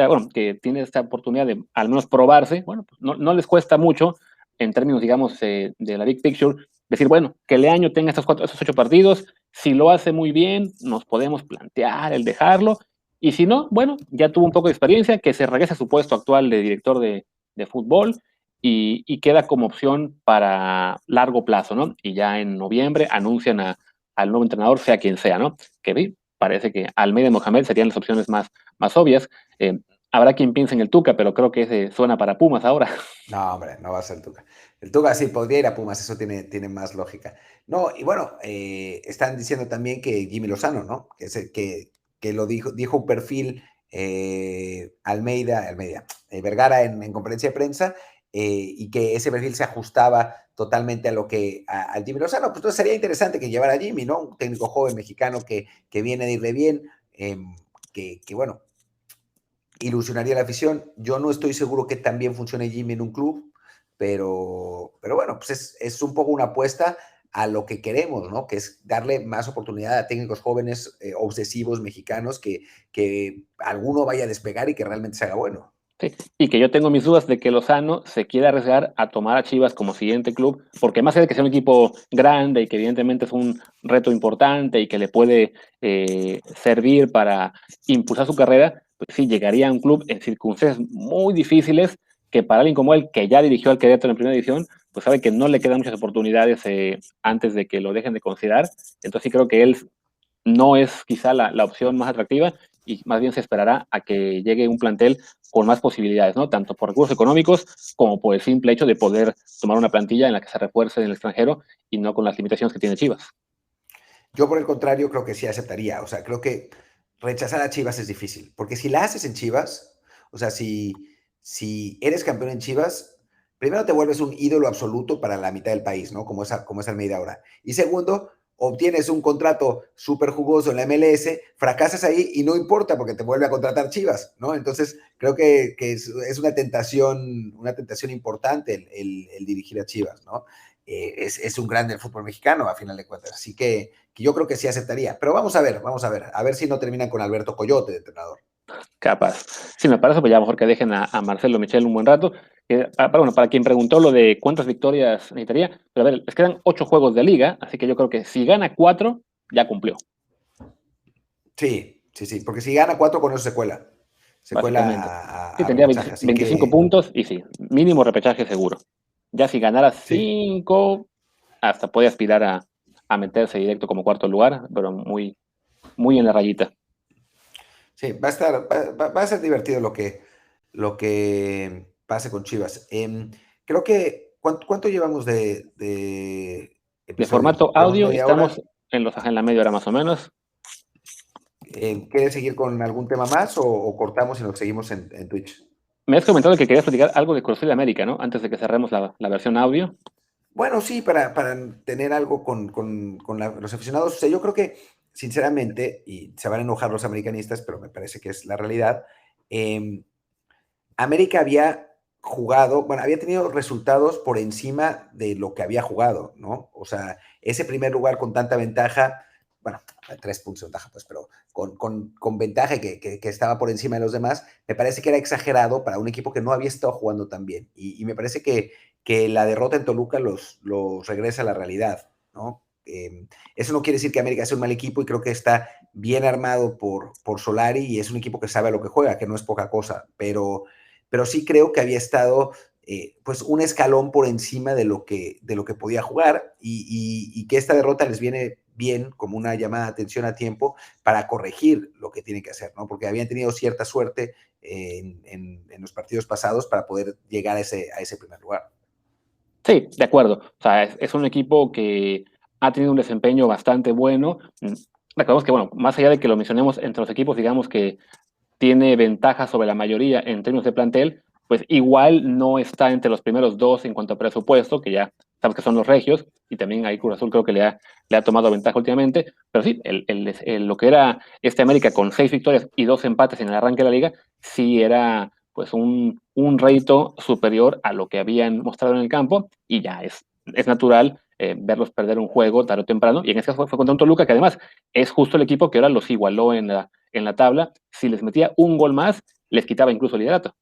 [SPEAKER 2] bueno, que tiene esta oportunidad de al menos probarse, bueno, pues no les cuesta mucho en términos, digamos, de la big picture, decir, bueno, que Leaño tenga estos 8 partidos, si lo hace muy bien, nos podemos plantear el dejarlo, y si no, bueno, ya tuvo un poco de experiencia, que se regrese a su puesto actual de director de fútbol, y queda como opción para largo plazo, ¿no? Y ya en noviembre anuncian al nuevo entrenador, sea quien sea, ¿no? Que parece que Almeida y Mohamed serían las opciones más obvias. Habrá quien piense en el Tuca, pero creo que ese suena para Pumas ahora.
[SPEAKER 1] No, hombre, no va a ser el Tuca. El Tuca sí podría ir a Pumas, eso tiene más lógica. No, y bueno, están diciendo también que Jimmy Lozano, ¿no? Que lo dijo un perfil Almeida, Vergara en conferencia de prensa, y que ese perfil se ajustaba totalmente a lo que al Jimmy Lozano. Pues entonces sería interesante que llevara a Jimmy, ¿no? Un técnico joven mexicano que viene de irle bien, bueno, ilusionaría a la afición. Yo no estoy seguro que también funcione Jimmy en un club, pero bueno, pues es un poco una apuesta a lo que queremos, ¿no? Que es darle más oportunidad a técnicos jóvenes, obsesivos mexicanos, que alguno vaya a despegar y que realmente se haga bueno.
[SPEAKER 2] Sí, y que yo tengo mis dudas de que Lozano se quiera arriesgar a tomar a Chivas como siguiente club, porque más allá de que sea un equipo grande y que evidentemente es un reto importante y que le puede servir para impulsar su carrera, pues sí, llegaría a un club en circunstancias muy difíciles que para alguien como él, que ya dirigió al Querétaro en primera división, pues sabe que no le quedan muchas oportunidades antes de que lo dejen de considerar. Entonces sí creo que él no es quizá la opción más atractiva y más bien se esperará a que llegue un plantel con más posibilidades, ¿no? Tanto por recursos económicos como por el simple hecho de poder tomar una plantilla en la que se refuerce en el extranjero y no con las limitaciones que tiene Chivas.
[SPEAKER 1] Yo, por el contrario, creo que sí aceptaría. O sea, creo que rechazar a Chivas es difícil, porque si la haces en Chivas, o sea, si eres campeón en Chivas, primero te vuelves un ídolo absoluto para la mitad del país, ¿no? Como es Almeida ahora. Y segundo, obtienes un contrato súper jugoso en la MLS, fracasas ahí y no importa porque te vuelve a contratar Chivas, ¿no? Entonces, creo que es una tentación importante el dirigir a Chivas, ¿no? Es un grande del fútbol mexicano, a final de cuentas. Así que yo creo que sí aceptaría. Pero vamos a ver si no terminan con Alberto Coyote de entrenador.
[SPEAKER 2] Capaz. Sí, me parece, pues ya mejor que dejen a Marcelo Michel un buen rato. Bueno, para quien preguntó lo de cuántas victorias necesitaría, pero a ver, les quedan 8 juegos de liga, así que yo creo que si gana 4, ya cumplió,
[SPEAKER 1] Sí, sí, sí, porque si gana 4 con eso se cuela. Se cuela
[SPEAKER 2] básicamente. Sí,
[SPEAKER 1] a
[SPEAKER 2] tendría
[SPEAKER 1] repechaje, así
[SPEAKER 2] 25
[SPEAKER 1] que
[SPEAKER 2] puntos y sí, mínimo repechaje seguro. Ya si ganara
[SPEAKER 1] sí.
[SPEAKER 2] 5, hasta puede aspirar a meterse directo como cuarto lugar, pero muy, muy en la rayita.
[SPEAKER 1] Sí, va a ser divertido lo que pase con Chivas. Creo que, ¿cuánto llevamos de
[SPEAKER 2] De
[SPEAKER 1] episodio?
[SPEAKER 2] formato
[SPEAKER 1] ¿Llevamos
[SPEAKER 2] audio,
[SPEAKER 1] media hora?
[SPEAKER 2] estamos en la media hora más o menos.
[SPEAKER 1] ¿Quieres seguir con algún tema más o cortamos y nos seguimos en Twitch?
[SPEAKER 2] Me has comentado que querías platicar algo de Cruz Azul de América, ¿no? Antes de que cerremos la versión audio.
[SPEAKER 1] Bueno, sí, para tener algo con los aficionados. O sea, yo creo que, sinceramente, y se van a enojar los americanistas, pero me parece que es la realidad, eh, América había jugado, bueno, había tenido resultados por encima de lo que había jugado, ¿no? O sea, ese primer lugar con tanta ventaja, bueno, 3 puntos de ventaja, pues, pero con ventaja que estaba por encima de los demás, me parece que era exagerado para un equipo que no había estado jugando tan bien. Y me parece que la derrota en Toluca los regresa a la realidad, ¿no? Eso no quiere decir que América sea un mal equipo y creo que está bien armado por Solari y es un equipo que sabe a lo que juega, que no es poca cosa, pero sí creo que había estado pues un escalón por encima de lo que podía jugar y que esta derrota les viene bien como una llamada de atención a tiempo para corregir lo que tienen que hacer, ¿no? Porque habían tenido cierta suerte en los partidos pasados para poder llegar a ese primer lugar.
[SPEAKER 2] Sí, de acuerdo. O sea, es un equipo que ha tenido un desempeño bastante bueno. Recordemos que, bueno, más allá de que lo mencionemos entre los equipos, digamos que tiene ventaja sobre la mayoría en términos de plantel, pues igual no está entre los primeros dos en cuanto a presupuesto, que ya sabes que son los regios, y también ahí Cruz Azul creo que le ha tomado ventaja últimamente, pero sí, lo que era este América con 6 victorias y 2 empates en el arranque de la liga, sí era pues un rédito superior a lo que habían mostrado en el campo, y ya es natural verlos perder un juego tarde o temprano, y en este caso fue contra un Toluca, que además es justo el equipo que ahora los igualó en la tabla. Si les metía un gol más, les quitaba incluso el liderato.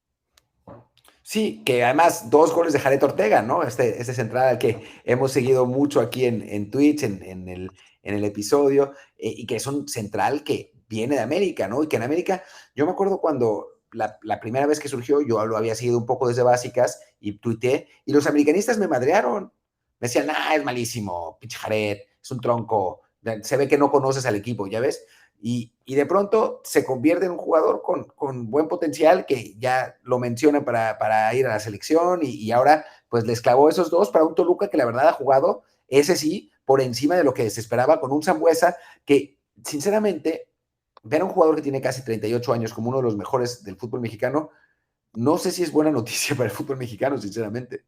[SPEAKER 1] Sí, que además 2 goles de Jared Ortega, ¿no? Este central al que hemos seguido mucho aquí en Twitch, en el episodio, y que es un central que viene de América, ¿no? Y que en América, yo me acuerdo cuando la primera vez que surgió, yo lo había seguido un poco desde básicas y tuiteé, y los americanistas me madrearon. Me decían, es malísimo, pinche Jared, es un tronco, se ve que no conoces al equipo, ¿ya ves? Y de pronto se convierte en un jugador con buen potencial que ya lo menciona para ir a la selección y ahora pues les clavó esos dos para un Toluca que la verdad ha jugado, ese sí, por encima de lo que se esperaba con un Sambuesa que sinceramente ver a un jugador que tiene casi 38 años como uno de los mejores del fútbol mexicano, no sé si es buena noticia para el fútbol mexicano, sinceramente.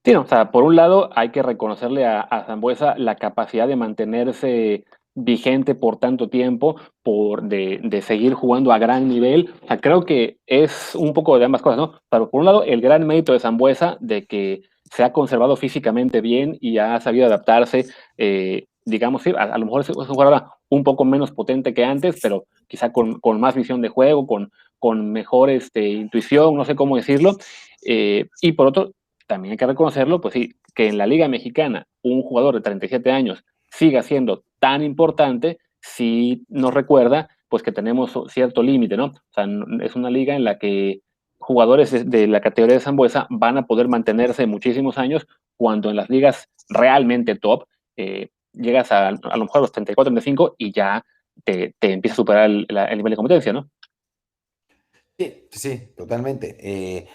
[SPEAKER 2] Sí, no, o sea, por un lado hay que reconocerle a Zambuesa la capacidad de mantenerse vigente por tanto tiempo, de seguir jugando a gran nivel. O sea, creo que es un poco de ambas cosas, ¿no? Pero por un lado, el gran mérito de Zambuesa de que se ha conservado físicamente bien y ha sabido adaptarse, digamos, sí, a lo mejor es un jugador ahora un poco menos potente que antes, pero quizá con más visión de juego, con mejor intuición, no sé cómo decirlo. Y por otro, también hay que reconocerlo, pues sí, que en la Liga Mexicana un jugador de 37 años siga siendo tan importante, sí nos recuerda pues que tenemos cierto límite, ¿no? O sea, es una liga en la que jugadores de la categoría de Zambuesa van a poder mantenerse muchísimos años cuando en las ligas realmente top llegas a lo mejor a los 34, 35 y ya te empieza a superar el nivel de competencia, ¿no?
[SPEAKER 1] Sí, sí, sí, totalmente.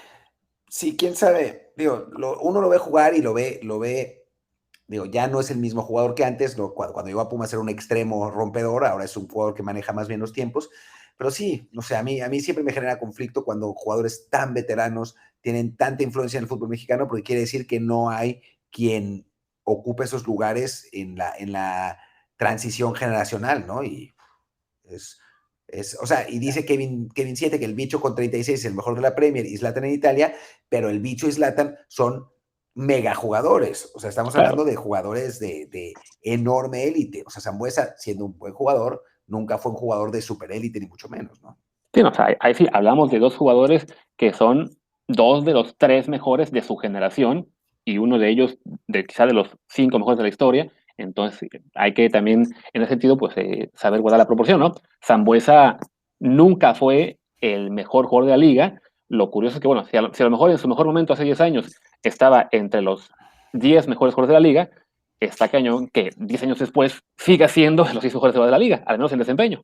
[SPEAKER 1] Sí, quién sabe, digo, uno lo ve jugar y digo, ya no es el mismo jugador que antes, cuando llegó a Pumas era un extremo rompedor, ahora es un jugador que maneja más bien los tiempos, pero sí, no sé, a mí siempre me genera conflicto cuando jugadores tan veteranos tienen tanta influencia en el fútbol mexicano, porque quiere decir que no hay quien ocupe esos lugares transición generacional, ¿no? Y es, o sea, y dice Kevin 7 que el bicho con 36 es el mejor de la Premier y Zlatan en Italia, pero el bicho y Zlatan son mega jugadores. O sea, estamos
[SPEAKER 2] Claro.
[SPEAKER 1] hablando de jugadores de enorme élite. O sea, Sambuesa, siendo un buen jugador, nunca fue un jugador de super élite, ni mucho menos, ¿no?
[SPEAKER 2] Sí, no, o sea, ahí sí hablamos de dos jugadores que son dos de los tres mejores de su generación y uno de ellos de quizá de los cinco mejores de la historia. Entonces hay que también, en ese sentido, pues saber guardar la proporción, ¿no? Sambuesa nunca fue el mejor jugador de la liga. Lo curioso es que, bueno, si a lo mejor en su mejor momento hace 10 años estaba entre los 10 mejores jugadores de la liga, está cañón que 10 años después siga siendo los 10 mejores jugadores de la liga, al menos en desempeño.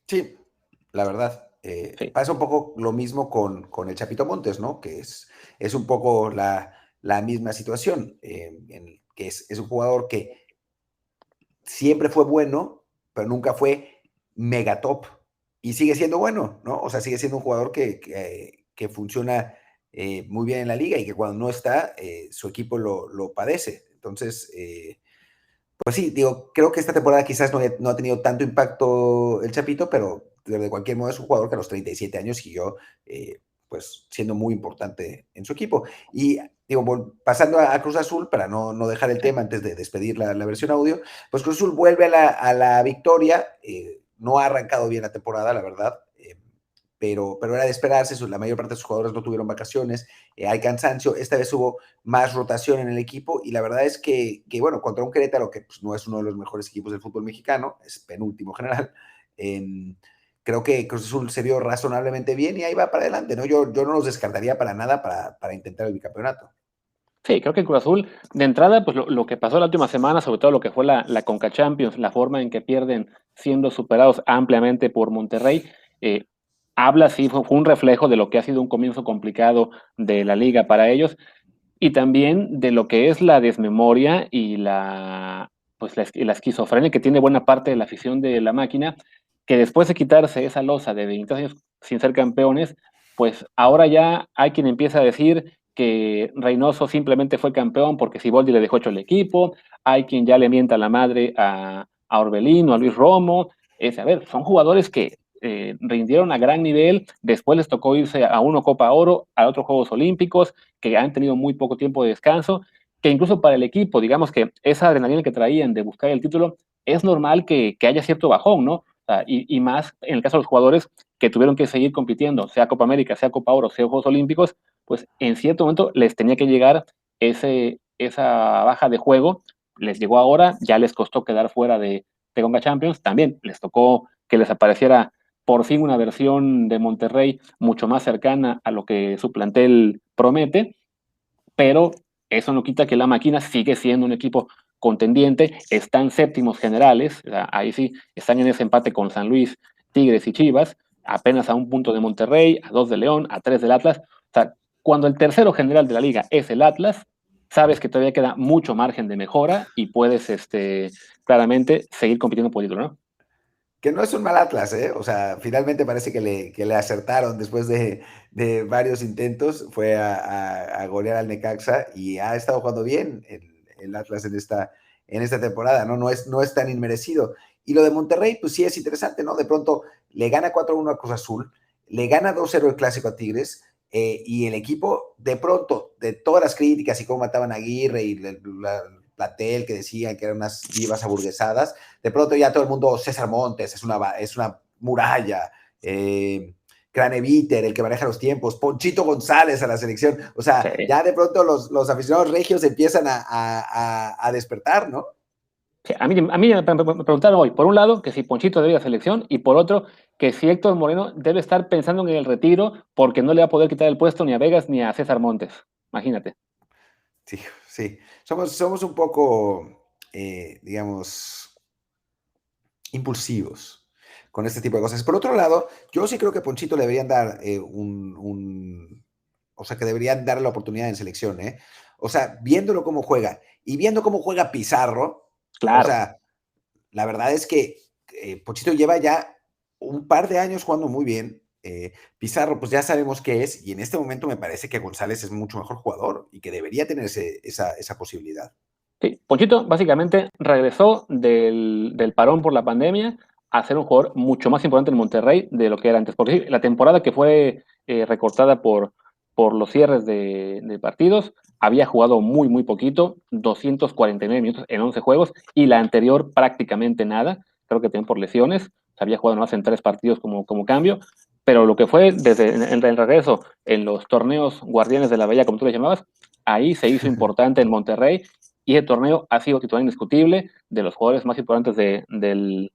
[SPEAKER 1] Sí, la verdad.
[SPEAKER 2] Sí.
[SPEAKER 1] Pasa un poco lo mismo con el Chapito Montes, ¿no? Que es un poco la misma situación, que es un jugador que siempre fue bueno, pero nunca fue mega top. Y sigue siendo bueno, ¿no? O sea, sigue siendo un jugador que funciona muy bien en la liga y que cuando no está, su equipo lo padece. Entonces, pues sí, digo, creo que esta temporada quizás no ha tenido tanto impacto el Chapito, pero de cualquier modo es un jugador que a los 37 años siguió pues siendo muy importante en su equipo. Y digo, pasando a Cruz Azul, para no dejar el
[SPEAKER 2] Sí.
[SPEAKER 1] tema antes de despedir la versión audio, pues Cruz Azul vuelve a la victoria, no ha arrancado bien la temporada, la verdad, pero era de esperarse, la mayor parte de sus jugadores no tuvieron vacaciones, hay cansancio, esta vez hubo más rotación en el equipo y la verdad es bueno, contra un Querétaro que pues, no es uno de los mejores equipos del fútbol mexicano, es penúltimo general, creo que Cruz Azul se vio razonablemente bien y ahí va para adelante, ¿no? Yo no los descartaría para nada para intentar el bicampeonato.
[SPEAKER 2] Sí, creo que el Cruz Azul, de entrada, pues lo que pasó la última semana, sobre todo lo que fue la Conca Champions, la forma en que pierden siendo superados ampliamente por Monterrey, eh, habla, sí, fue un reflejo de lo que ha sido un comienzo complicado de la liga para ellos y también de lo que es la desmemoria y la esquizofrenia que tiene buena parte de la afición de la máquina, que después de quitarse esa losa de 23 años sin ser campeones, pues ahora ya hay quien empieza a decir que Reynoso simplemente fue campeón porque Siboldi le dejó hecho el equipo, hay quien ya le mienta la madre a Orbelín o a Luis Romo. A ver, son jugadores que rindieron a gran nivel, después les tocó irse a uno Copa Oro, a otros Juegos Olímpicos, que han tenido muy poco tiempo de descanso, que incluso para el equipo, digamos que esa adrenalina que traían de buscar el título, es normal que haya cierto bajón, ¿no? O sea, y más en el caso de los jugadores que tuvieron que seguir compitiendo, sea Copa América, sea Copa Oro, sea Juegos Olímpicos, pues en cierto momento les tenía que llegar esa baja de juego, les llegó ahora, ya les costó quedar fuera de Conca Champions, también les tocó que les apareciera por fin una versión de Monterrey mucho más cercana a lo que su plantel promete, pero eso no quita que la máquina sigue siendo un equipo contendiente, están séptimos generales, o sea, ahí sí, están en ese empate con San Luis, Tigres y Chivas, apenas a un punto de Monterrey, a dos de León, a tres del Atlas. O sea, cuando el tercero general de la liga es el Atlas, sabes que todavía queda mucho margen de mejora y puedes claramente seguir compitiendo por el título, ¿no?
[SPEAKER 1] Que no es un mal Atlas, ¿eh? O sea, finalmente parece que le acertaron después de varios intentos, fue a golear al Necaxa y ha estado jugando bien el Atlas en esta temporada, ¿no? No es tan inmerecido. Y lo de Monterrey, pues sí es interesante, ¿no? De pronto le gana 4-1 a Cruz Azul, le gana 2-0 el Clásico a Tigres, y el equipo, de pronto, de todas las críticas y cómo mataban a Aguirre y Platel, que decían que eran unas divas aburguesadas, de pronto ya todo el mundo, César Montes, es una muralla, Craneviter, el que maneja los tiempos, Ponchito González a la selección, o
[SPEAKER 2] Sí.
[SPEAKER 1] sea, ya de pronto los aficionados regios empiezan a despertar, ¿no?
[SPEAKER 2] Sí, a mí me preguntaron hoy, por un lado, que si Ponchito debe ir a selección, y por otro, que si Héctor Moreno debe estar pensando en el retiro porque no le va a poder quitar el puesto ni a Vegas ni a César Montes. Imagínate.
[SPEAKER 1] Sí, sí, somos un poco, digamos, impulsivos con este tipo de cosas. Por otro lado, yo sí creo que Ponchito le deberían dar o sea, que deberían darle la oportunidad en selección, ¿eh? O sea, viéndolo cómo juega y viendo cómo juega Pizarro, o
[SPEAKER 2] Claro.
[SPEAKER 1] sea, la verdad es que Ponchito lleva ya un par de años jugando muy bien. Pizarro, pues ya sabemos qué es, y en este momento me parece que González es mucho mejor jugador y que debería tener esa posibilidad.
[SPEAKER 2] Sí, Ponchito básicamente regresó del parón por la pandemia a ser un jugador mucho más importante en Monterrey de lo que era antes. Porque sí, la temporada que fue recortada por los cierres de partidos, había jugado muy, muy poquito, 249 minutos en 11 juegos, y la anterior prácticamente nada, creo que también por lesiones, había jugado más en 3 partidos como cambio, pero lo que fue desde el regreso en los torneos Guardianes de la Bahía, como tú le llamabas, ahí se hizo importante en Monterrey y el torneo ha sido titular indiscutible de los jugadores más importantes de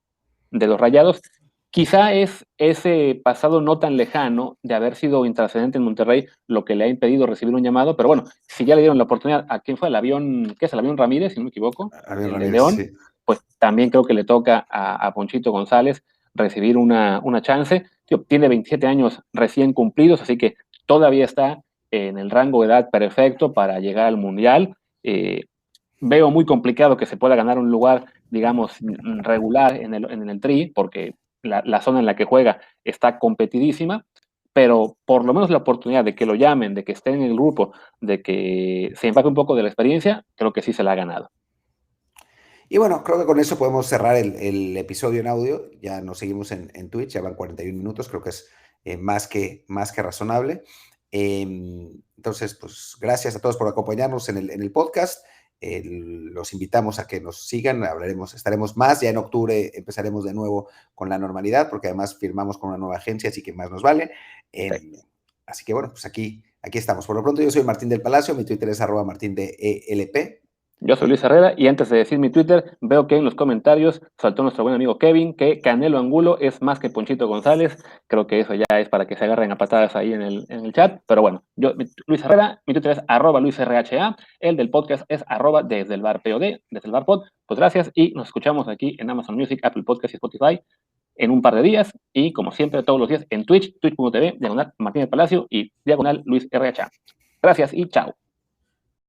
[SPEAKER 2] los Rayados. Quizá es ese pasado no tan lejano de haber sido intrascendente en Monterrey lo que le ha impedido recibir un llamado, pero bueno, si ya le dieron la oportunidad a quién fue el avión, ¿qué es el avión Ramírez, si no me equivoco?
[SPEAKER 1] Javier
[SPEAKER 2] El de
[SPEAKER 1] Ramírez,
[SPEAKER 2] León,
[SPEAKER 1] sí.
[SPEAKER 2] pues también creo que le toca a Ponchito González recibir una chance. Tiene 27 años recién cumplidos, así que todavía está en el rango de edad perfecto para llegar al Mundial. Veo muy complicado que se pueda ganar un lugar, digamos, regular en el Tri, porque la zona en la que juega está competidísima, pero por lo menos la oportunidad de que lo llamen, de que esté en el grupo, de que se empape un poco de la experiencia, creo que sí se la ha ganado.
[SPEAKER 1] Y bueno, creo que con eso podemos cerrar el episodio en audio. Ya nos seguimos en Twitch, ya van 41 minutos, creo que es más que razonable. Entonces, pues gracias a todos por acompañarnos en el podcast. Los invitamos a que nos sigan, estaremos más, ya en octubre empezaremos de nuevo con la normalidad, porque además firmamos con una nueva agencia, así que más nos vale.
[SPEAKER 2] Perfecto.
[SPEAKER 1] Así que bueno, pues aquí estamos. Por lo pronto yo soy Martín del Palacio, mi Twitter es @martindelp.
[SPEAKER 2] Yo soy Luis Herrera y antes de decir mi Twitter, veo que en los comentarios saltó nuestro buen amigo Kevin que Canelo Angulo es más que Ponchito González. Creo que eso ya es para que se agarren a patadas ahí en el chat. Pero bueno, Luis Herrera, mi Twitter es @LuisRHA, el del podcast es @desde el bar POD, desde el bar pod. Pues gracias y nos escuchamos aquí en Amazon Music, Apple Podcast y Spotify en un par de días. Y como siempre, todos los días en Twitch, twitch.tv, diagonal Martín del Palacio y diagonal Luis RHA. Gracias y chao.